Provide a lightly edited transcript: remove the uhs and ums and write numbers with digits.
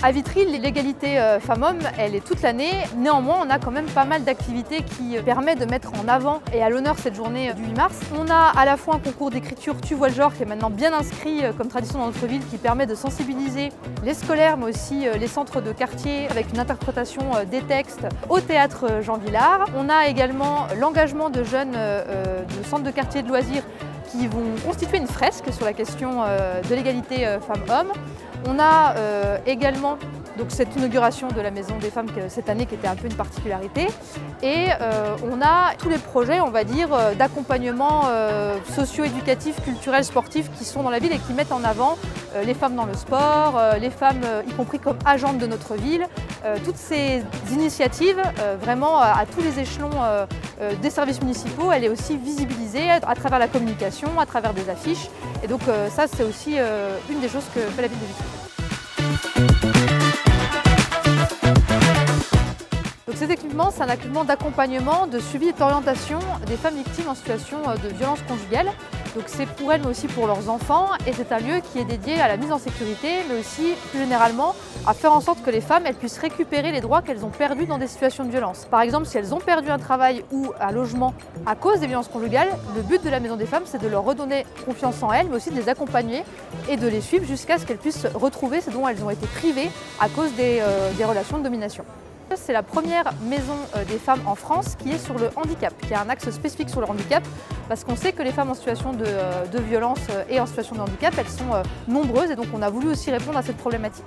À Vitry, l'égalité femmes-hommes, elle est toute l'année. Néanmoins, on a quand même pas mal d'activités qui permettent de mettre en avant et à l'honneur cette journée du 8 mars. On a à la fois un concours d'écriture Tu vois le genre qui est maintenant bien inscrit comme tradition dans notre ville, qui permet de sensibiliser les scolaires mais aussi les centres de quartier avec une interprétation des textes au théâtre Jean Vilar. On a également l'engagement de jeunes de centres de quartier de loisirs qui vont constituer une fresque sur la question de l'égalité femmes-hommes. On a également donc, cette inauguration de la Maison des Femmes cette année qui était un peu une particularité. Et on a tous les projets, on va dire, d'accompagnement socio-éducatif, culturel, sportif qui sont dans la ville et qui mettent en avant les femmes dans le sport, les femmes y compris comme agentes de notre ville. Toutes ces initiatives, vraiment à tous les échelons des services municipaux, elle est aussi visibilisée à travers la communication, à travers des affiches. Et donc ça, c'est aussi une des choses que fait la ville de Vitry. Donc cet équipement, c'est un équipement d'accompagnement, de suivi et d'orientation des femmes victimes en situation de violence conjugale. Donc c'est pour elles mais aussi pour leurs enfants et c'est un lieu qui est dédié à la mise en sécurité mais aussi plus généralement à faire en sorte que les femmes elles puissent récupérer les droits qu'elles ont perdus dans des situations de violence. Par exemple, si elles ont perdu un travail ou un logement à cause des violences conjugales, le but de la Maison des Femmes c'est de leur redonner confiance en elles mais aussi de les accompagner et de les suivre jusqu'à ce qu'elles puissent retrouver ce dont elles ont été privées à cause des relations de domination. C'est la première maison des femmes en France qui est sur le handicap, qui a un axe spécifique sur le handicap, parce qu'on sait que les femmes en situation de violence et en situation de handicap, elles sont nombreuses et donc on a voulu aussi répondre à cette problématique.